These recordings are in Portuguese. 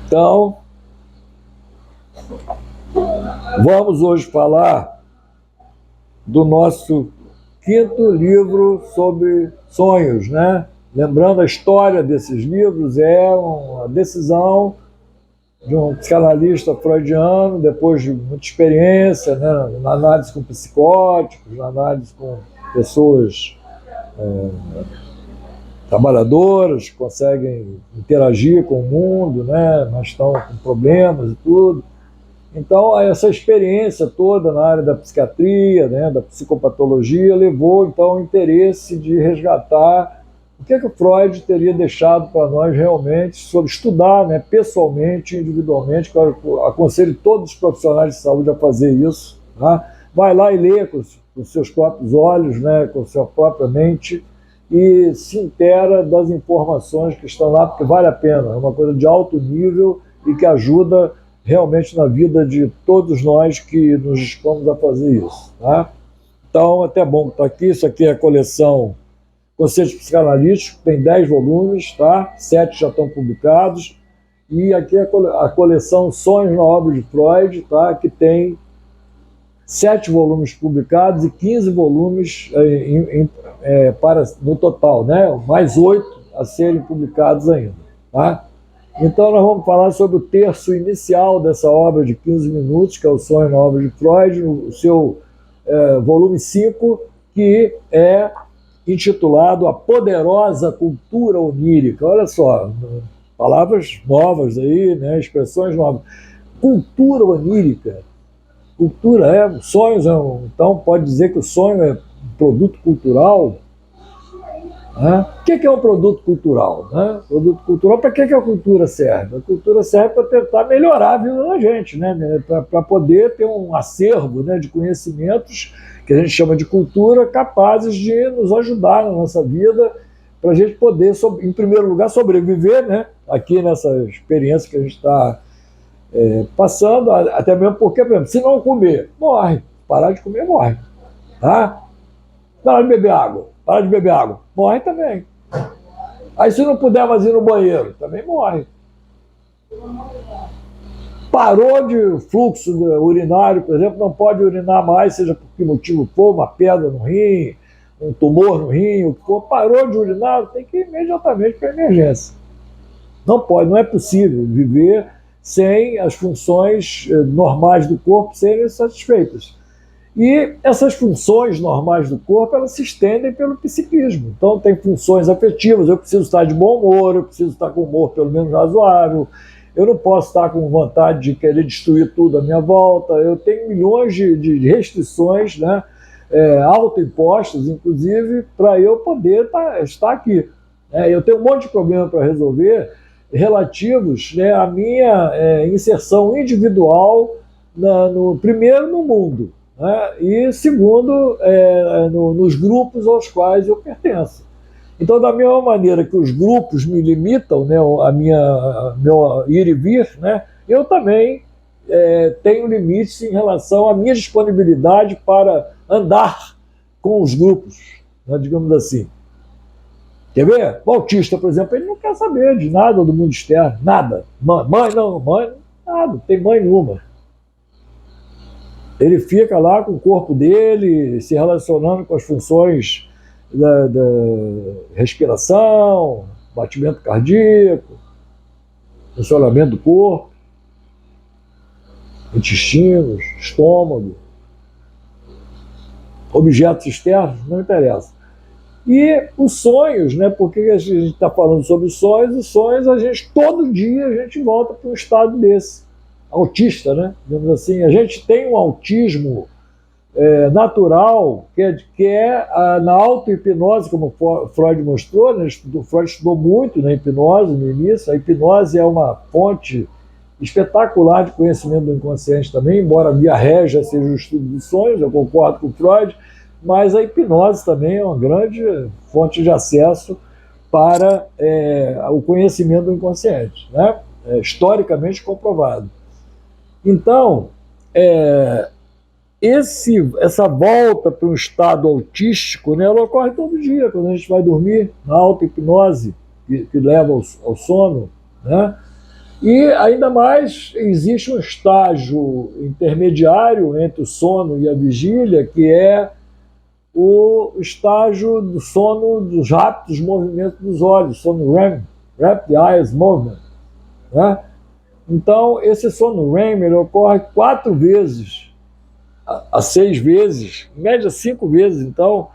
Então, vamos hoje falar do nosso quinto livro sobre sonhos, né? Lembrando, a história desses livros é uma decisão de um psicanalista freudiano, depois de muita experiência, né, na análise com psicóticos, na análise com pessoas trabalhadoras que conseguem interagir com o mundo, né, mas estão com problemas e tudo. Então, essa experiência toda na área da psiquiatria, né, da psicopatologia, levou então ao interesse de resgatar o que o Freud teria deixado para nós realmente sobre estudar, né, pessoalmente, individualmente. Que eu aconselho todos os profissionais de saúde a fazer isso. Tá? Vai lá e lê com os seus próprios olhos, né, com a sua própria mente, e se intera das informações que estão lá, porque vale a pena. É uma coisa de alto nível e que ajuda realmente na vida de todos nós que nos dispomos a fazer isso. Tá? Então, até bom estar aqui. Isso aqui é a coleção Conceitos Psicanalíticos, tem 10 volumes, tá? 7 já estão publicados. E aqui é a coleção Sonhos na Obra de Freud, tá? Que tem 7 volumes publicados e 15 volumes no total, né? Mais 8 a serem publicados ainda. Tá? Então nós vamos falar sobre o terço inicial dessa obra de 15 minutos, que é o Sonho na Obra de Freud, o seu volume 5, que é intitulado A Poderosa Cultura Onírica. Olha só, palavras novas aí, né? Expressões novas. Cultura onírica. Cultura sonhos, então pode dizer que o sonho é um produto cultural. Né? O que é um produto cultural? Né? Produto cultural, para que a cultura serve? A cultura serve para tentar melhorar a vida da gente, né? Para poder ter um acervo, né, de conhecimentos que a gente chama de cultura, capazes de nos ajudar na nossa vida, para a gente poder, em primeiro lugar, sobreviver, né? Aqui nessa experiência que a gente está passando, até mesmo porque, por exemplo, se não comer, morre. Parar de comer, morre. Tá? Parar de beber água. Parar de beber água. Morre também. Aí se não puder mais ir no banheiro, também morre. Parou de fluxo urinário, por exemplo, não pode urinar mais, seja por que motivo for, uma pedra no rim, um tumor no rim, o que for, parou de urinar, tem que ir imediatamente para a emergência. Não pode, não é possível viver sem as funções normais do corpo serem satisfeitas. E essas funções normais do corpo, elas se estendem pelo psiquismo. Então tem funções afetivas, eu preciso estar de bom humor, eu preciso estar com humor pelo menos razoável, eu não posso estar com vontade de querer destruir tudo à minha volta, eu tenho milhões de restrições, né, autoimpostas, inclusive, para eu poder estar aqui. Eu tenho um monte de problema para resolver, relativos, né, à minha inserção individual, primeiro no mundo, né, e segundo nos grupos aos quais eu pertenço. Então, da mesma maneira que os grupos me limitam, né, meu ir e vir, né, eu também tenho limites em relação à minha disponibilidade para andar com os grupos, né, digamos assim. Quer ver? O autista, por exemplo, ele não quer saber de nada do mundo externo, nada. Mãe, nada, não tem mãe nenhuma. Ele fica lá com o corpo dele, se relacionando com as funções da respiração, batimento cardíaco, funcionamento do corpo, intestinos, estômago, objetos externos, não interessa. E os sonhos, né? Porque a gente está falando sobre os sonhos, todo dia a gente volta para um estado desse, autista, né? Digamos assim, a gente tem um autismo natural, que é na auto-hipnose, como Freud mostrou, né? Freud estudou muito na hipnose no início. A hipnose é uma fonte espetacular de conhecimento do inconsciente também, embora a via régia seja o estudo dos sonhos, eu concordo com o Freud, mas a hipnose também é uma grande fonte de acesso para o conhecimento do inconsciente, né? Historicamente comprovado. Então, essa volta para um estado autístico, né, ela ocorre todo dia, quando a gente vai dormir, na auto-hipnose, que leva ao sono, né? E ainda mais existe um estágio intermediário entre o sono e a vigília, que é o estágio do sono dos rápidos movimentos dos olhos, sono REM, Rapid Eye Movement, né? Então, esse sono REM ele ocorre 4 vezes a 6 vezes, em média 5 vezes, então,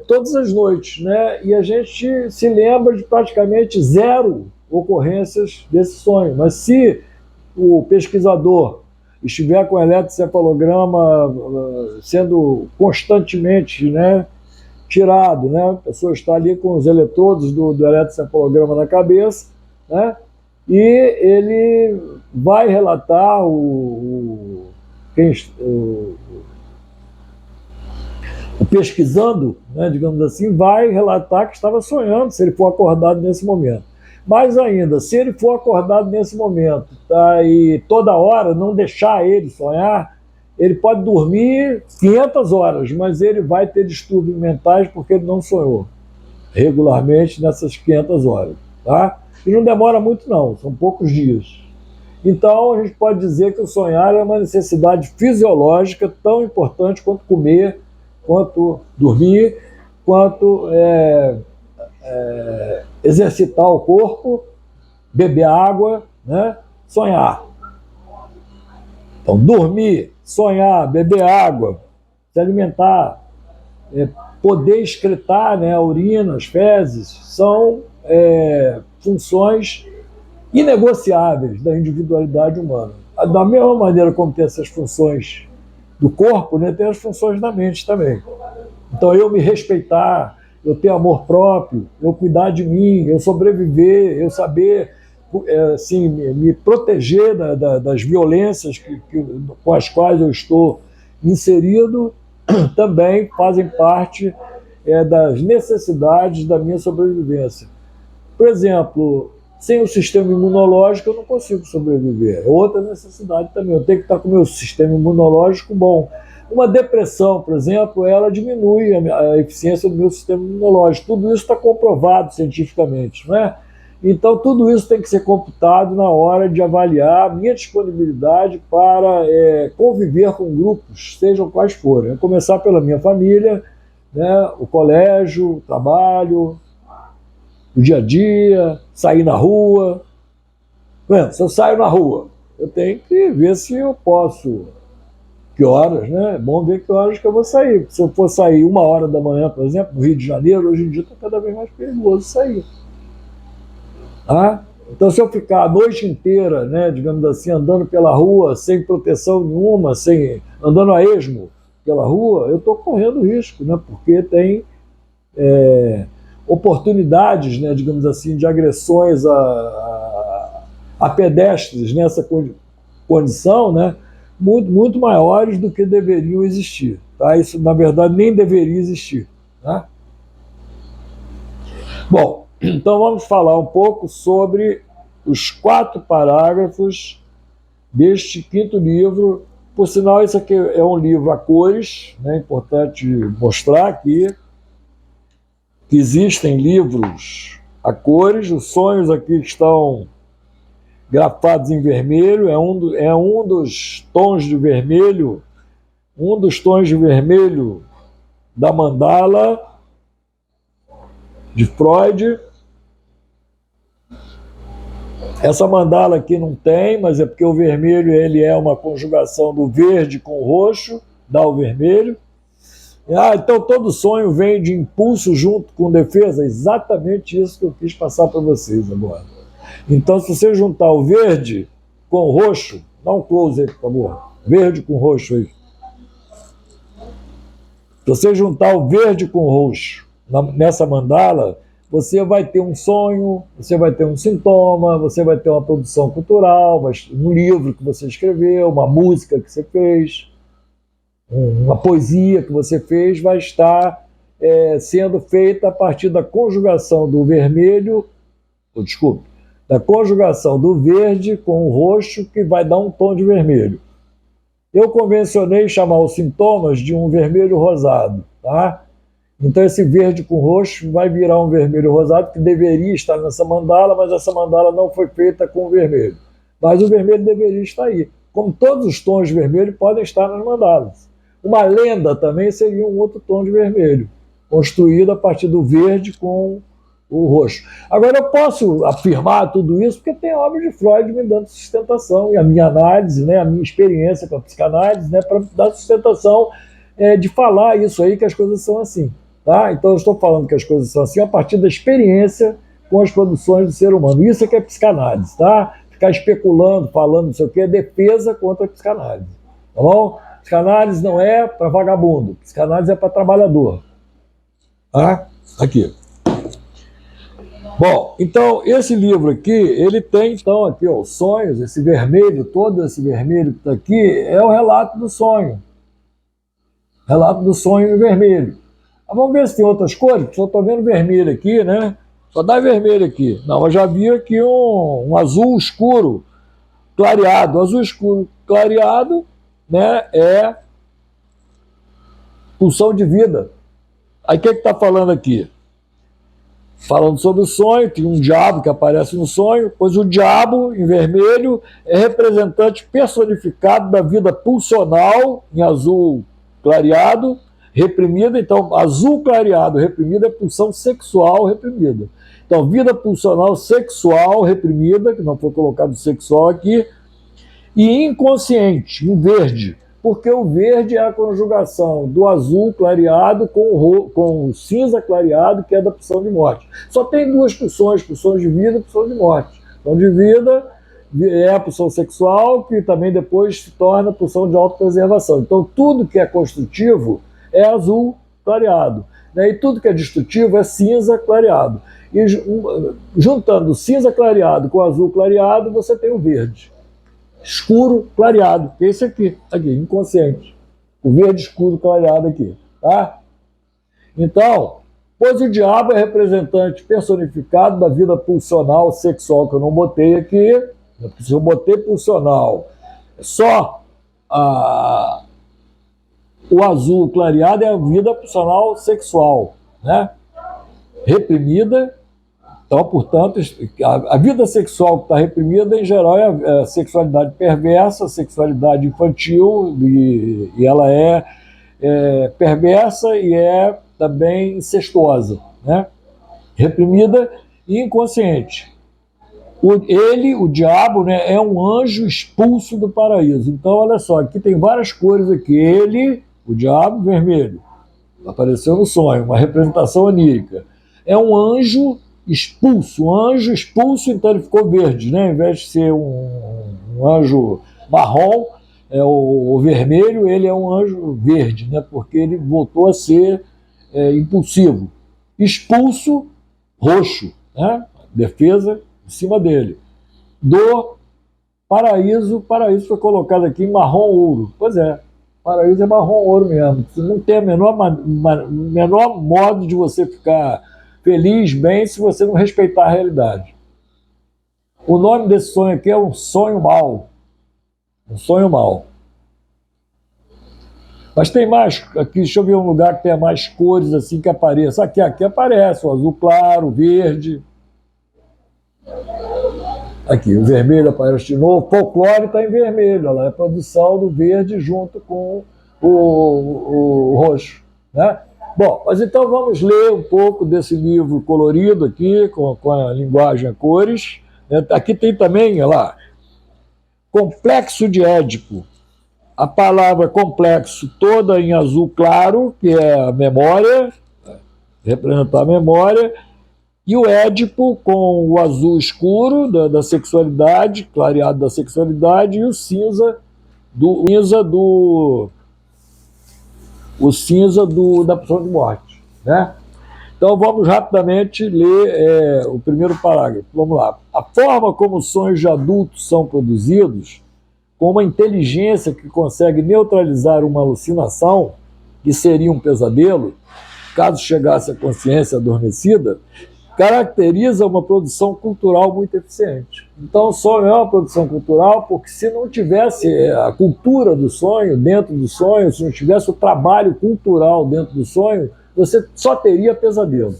todas as noites, né? E a gente se lembra de praticamente 0 ocorrências desse sonho. Mas se o pesquisador estiver com o eletroencefalograma sendo constantemente, né, tirado, né? A pessoa está ali com os eletrodos do eletroencefalograma na cabeça, né? E ele vai relatar o pesquisando, né, digamos assim, vai relatar que estava sonhando se ele for acordado nesse momento. Mais ainda, se ele for acordado nesse momento, tá, e toda hora não deixar ele sonhar, ele pode dormir 500 horas, mas ele vai ter distúrbios mentais porque ele não sonhou regularmente nessas 500 horas. Tá? E não demora muito não, são poucos dias. Então, a gente pode dizer que o sonhar é uma necessidade fisiológica tão importante quanto comer, quanto dormir, quanto exercitar o corpo, beber água, né? Sonhar. Então, dormir, sonhar, beber água, se alimentar, poder excretar, né, a urina, as fezes, são funções inegociáveis da individualidade humana. Da mesma maneira como tem essas funções do corpo, né, tem as funções da mente também. Então, eu me respeitar, eu ter amor próprio, eu cuidar de mim, eu sobreviver, eu saber assim, me proteger das violências com as quais eu estou inserido, também fazem parte das necessidades da minha sobrevivência. Por exemplo, sem o sistema imunológico eu não consigo sobreviver. É outra necessidade também. Eu tenho que estar com o meu sistema imunológico bom. Uma depressão, por exemplo, ela diminui a eficiência do meu sistema imunológico. Tudo isso está comprovado cientificamente, não é? Então, tudo isso tem que ser computado na hora de avaliar a minha disponibilidade para conviver com grupos, sejam quais forem. Começar pela minha família, né, o colégio, o trabalho, o dia a dia, sair na rua. Se eu saio na rua, eu tenho que ver se eu posso, que horas, né? É bom ver que horas que eu vou sair. Se eu for sair 1h da manhã, por exemplo, no Rio de Janeiro, hoje em dia está cada vez mais perigoso sair. Tá? Então, se eu ficar a noite inteira, né, digamos assim, andando pela rua, sem proteção nenhuma, andando a esmo pela rua, eu estou correndo risco, né? Porque tem oportunidades, né, digamos assim, de agressões a pedestres nessa condição, né, muito maiores do que deveriam existir. Tá? Isso, na verdade, nem deveria existir. Tá? Bom, então vamos falar um pouco sobre os 4 parágrafos deste 5º livro. Por sinal, esse aqui é um livro a cores, né? É importante mostrar aqui que existem livros a cores. Os sonhos aqui estão grafados em vermelho, é um dos tons de vermelho, da mandala de Freud. Essa mandala aqui não tem, mas é porque o vermelho ele é uma conjugação do verde com o roxo, dá o vermelho. Então todo sonho vem de impulso junto com defesa. Exatamente isso que eu quis passar para vocês agora. Então, se você juntar o verde com o roxo, dá um close aí, por favor. Verde com roxo aí. Se você juntar o verde com o roxo nessa mandala, você vai ter um sonho, você vai ter um sintoma, você vai ter uma produção cultural, um livro que você escreveu, uma música que você fez, uma poesia que você fez, vai estar sendo feita a partir da conjugação do vermelho, da conjugação do verde com o roxo, que vai dar um tom de vermelho. Eu convencionei chamar os sintomas de um vermelho rosado, tá? Então esse verde com roxo vai virar um vermelho rosado que deveria estar nessa mandala, mas essa mandala não foi feita com vermelho. Mas o vermelho deveria estar aí. Como todos os tons de vermelho podem estar nas mandalas. Uma lenda também seria um outro tom de vermelho, construído a partir do verde com o roxo. Agora, eu posso afirmar tudo isso porque tem a obra de Freud me dando sustentação, e a minha análise, né, a minha experiência com a psicanálise, né, para dar sustentação de falar isso aí, que as coisas são assim. Tá? Então, eu estou falando que as coisas são assim a partir da experiência com as produções do ser humano. Isso é que é psicanálise. Tá? Ficar especulando, falando não sei o que, é defesa contra a psicanálise. Tá bom? Psicanálise não é para vagabundo, psicanálise é para trabalhador. Tá? Aqui. Bom, então, esse livro aqui, ele tem, então, aqui, ó, os sonhos, esse vermelho, todo esse vermelho que está aqui, é o relato do sonho. Relato do sonho em vermelho. Mas vamos ver se tem outras cores, só estou vendo vermelho aqui, né? Só dá vermelho aqui. Não, eu já vi aqui um azul escuro, clareado. O azul escuro clareado, né, é pulsão de vida. Aí o que está falando aqui? Falando sobre o sonho, tem um diabo que aparece no sonho, pois o diabo, em vermelho, é representante personificado da vida pulsional, em azul clareado, reprimida. Então, azul clareado, reprimida, é pulsão sexual reprimida. Então, vida pulsional sexual reprimida, que não foi colocado sexual aqui, e inconsciente, em verde, porque o verde é a conjugação do azul clareado com o cinza clareado, que é da pulsão de morte. Só tem duas pulsões de vida e pulsão de morte. Pulsão de vida é a pulsão sexual, que também depois se torna pulsão de autopreservação. Então, tudo que é construtivo é azul clareado, né? E tudo que é destrutivo é cinza clareado. E juntando cinza clareado com azul clareado, você tem o verde. Escuro clareado, que é esse aqui, inconsciente. O verde escuro clareado aqui, tá? Então, pois o diabo é representante personificado da vida pulsional sexual, que eu não botei aqui, porque se eu botei pulsional, só o azul clareado é a vida pulsional sexual, né? Reprimida. Então, portanto, a vida sexual que está reprimida, em geral, é a sexualidade perversa, a sexualidade infantil, e ela é perversa e é também incestuosa, né? Reprimida e inconsciente. O diabo, né, é um anjo expulso do paraíso. Então, olha só, aqui tem várias cores aqui. Ele, o diabo, vermelho, apareceu no sonho, uma representação onírica. É um anjo expulso, então ele ficou verde, né? Ao invés de ser um anjo marrom, o vermelho, ele é um anjo verde, né? Porque ele voltou a ser impulsivo. Expulso, roxo, né? Defesa em cima dele. Do paraíso foi colocado aqui em marrom ouro. Pois é, paraíso é marrom ouro mesmo. Não tem a menor modo de você ficar feliz, bem, se você não respeitar a realidade. O nome desse sonho aqui é um sonho mau. Um sonho mau. Mas tem mais, aqui, deixa eu ver um lugar que tenha mais cores assim que apareça. Aqui aparece o azul claro, o verde. Aqui, o vermelho aparece de novo. Folclore está em vermelho, ela é a produção do verde junto com o roxo, né? Bom, mas então vamos ler um pouco desse livro colorido aqui, com a linguagem a cores. Aqui tem também, olha lá, Complexo de Édipo. A palavra complexo toda em azul claro, que é a memória, representar a memória, e o Édipo com o azul escuro da sexualidade, clareado da sexualidade, e o cinza da pulsão de morte, né? Então vamos rapidamente ler o primeiro parágrafo. Vamos lá. A forma como os sonhos de adultos são produzidos, com uma inteligência que consegue neutralizar uma alucinação, que seria um pesadelo, caso chegasse à consciência adormecida, caracteriza uma produção cultural muito eficiente. Então, o sonho é uma produção cultural porque se não tivesse a cultura do sonho dentro do sonho, se não tivesse o trabalho cultural dentro do sonho, você só teria pesadelo.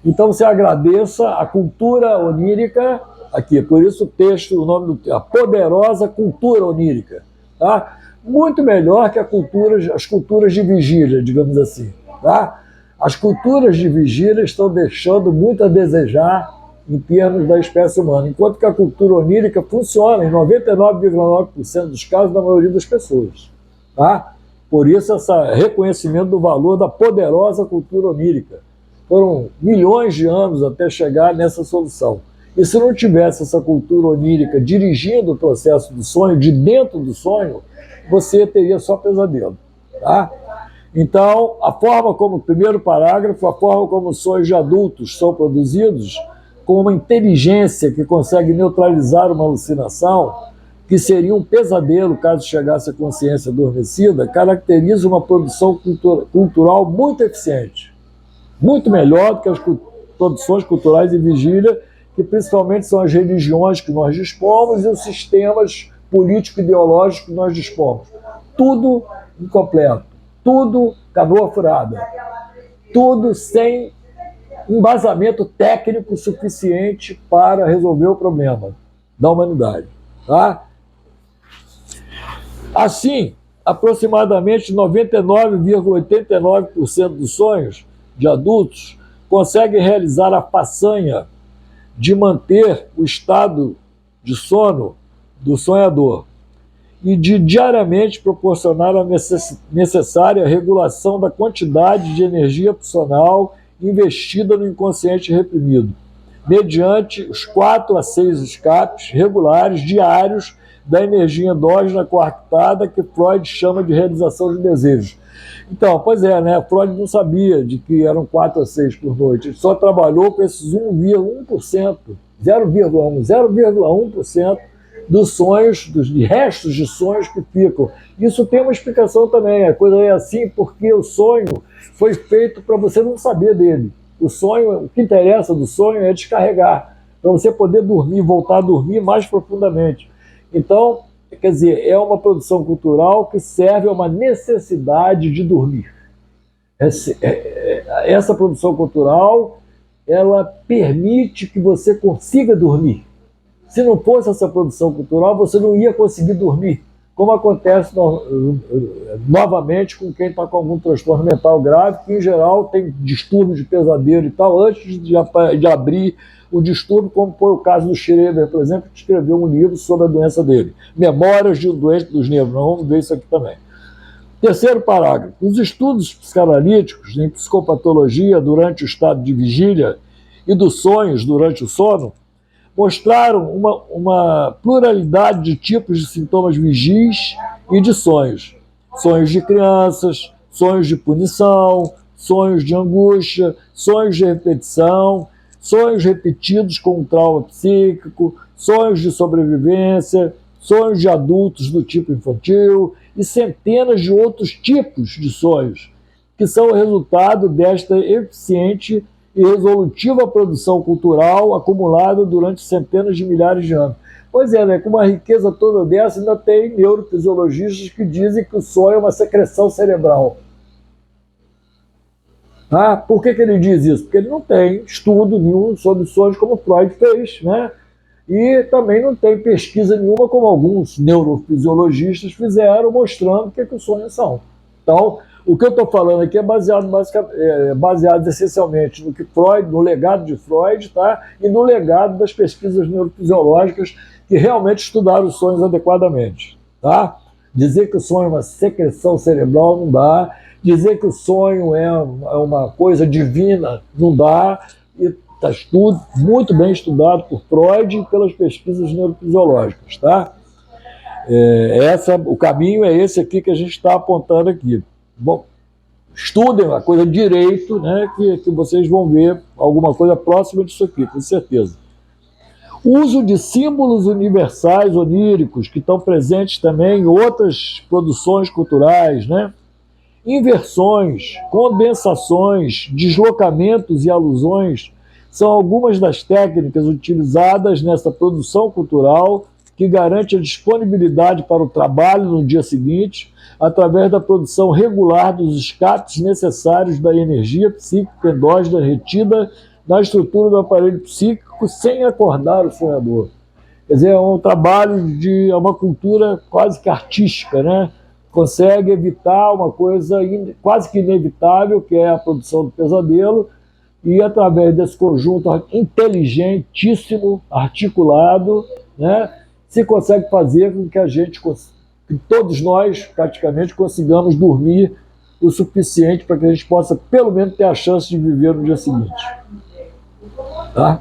Então você agradeça a cultura onírica, aqui, por isso o texto, o nome do a poderosa cultura onírica, tá? Muito melhor que as culturas de vigília, digamos assim, tá? As culturas de vigília estão deixando muito a desejar em termos da espécie humana, enquanto que a cultura onírica funciona em 99,9% dos casos da maioria das pessoas, tá? Por isso esse reconhecimento do valor da poderosa cultura onírica. Foram milhões de anos até chegar nessa solução. E se não tivesse essa cultura onírica dirigindo o processo do sonho, de dentro do sonho, você teria só pesadelo, tá? Então, a forma como, primeiro parágrafo, a forma como os sonhos de adultos são produzidos, com uma inteligência que consegue neutralizar uma alucinação, que seria um pesadelo caso chegasse à consciência adormecida, caracteriza uma produção cultural muito eficiente. Muito melhor do que as produções culturais de vigília, que principalmente são as religiões que nós dispomos e os sistemas político-ideológicos que nós dispomos. Tudo incompleto, tudo canoa furada, tudo sem embasamento técnico suficiente para resolver o problema da humanidade. Tá? Assim, aproximadamente 99,89% dos sonhos de adultos conseguem realizar a façanha de manter o estado de sono do sonhador e de diariamente proporcionar a necessária regulação da quantidade de energia pulsional investida no inconsciente reprimido, mediante os 4 a 6 escapes regulares diários da energia endógena coartada que Freud chama de realização de desejos. Então, pois é, né? Freud não sabia de que eram 4 a 6 por noite. Ele só trabalhou com esses 1,1%, 0,1% dos sonhos, dos restos de sonhos que ficam. Isso tem uma explicação também. A coisa é assim porque o sonho foi feito para você não saber dele. O sonho, o que interessa do sonho é descarregar, para você poder dormir, voltar a dormir mais profundamente. Então, quer dizer, é uma produção cultural que serve a uma necessidade de dormir. Essa produção cultural, ela permite que você consiga dormir. Se não fosse essa produção cultural, você não ia conseguir dormir, como acontece novamente com quem está com algum transtorno mental grave, que em geral tem distúrbio de pesadelo e tal, antes de abrir o distúrbio, como foi o caso do Schreber, por exemplo, que escreveu um livro sobre a doença dele, Memórias de um Doente dos Nervos. Nós vamos ver isso aqui também. Terceiro parágrafo. Os estudos psicanalíticos em psicopatologia durante o estado de vigília e dos sonhos durante o sono mostraram uma pluralidade de tipos de sintomas vigis e de sonhos. Sonhos de crianças, sonhos de punição, sonhos de angústia, sonhos de repetição, sonhos repetidos com um trauma psíquico, sonhos de sobrevivência, sonhos de adultos do tipo infantil e centenas de outros tipos de sonhos, que são o resultado desta eficiente e resolutiva produção cultural acumulada durante centenas de milhares de anos. Pois é, né? Com uma riqueza toda dessa, ainda tem neurofisiologistas que dizem que o sonho é uma secreção cerebral. Ah, por que ele diz isso? Porque ele não tem estudo nenhum sobre sonhos como Freud fez, né? E também não tem pesquisa nenhuma como alguns neurofisiologistas fizeram, mostrando o que os sonhos são. Então, o que eu estou falando aqui é baseado essencialmente no que Freud, no legado de Freud, tá? E no legado das pesquisas neurofisiológicas que realmente estudaram os sonhos adequadamente. Tá? Dizer que o sonho é uma secreção cerebral não dá, dizer que o sonho é uma coisa divina não dá, e está tudo muito bem estudado por Freud e pelas pesquisas neurofisiológicas. Tá? O caminho é esse aqui que a gente está apontando aqui. Bom, estudem a coisa direito, né, que vocês vão ver alguma coisa próxima disso aqui, com certeza. O uso de símbolos universais oníricos, que estão presentes também em outras produções culturais, né? Inversões, condensações, deslocamentos e alusões são algumas das técnicas utilizadas nessa produção cultural que garante a disponibilidade para o trabalho no dia seguinte, através da produção regular dos escapes necessários da energia psíquica endógena retida na estrutura do aparelho psíquico sem acordar o sonhador. Quer dizer, é um trabalho é uma cultura quase que artística, né? Consegue evitar uma coisa quase que inevitável, que é a produção do pesadelo, e através desse conjunto inteligentíssimo, articulado, né, se consegue fazer com que que todos nós, praticamente, consigamos dormir o suficiente para que a gente possa, pelo menos, ter a chance de viver no dia seguinte. Tá?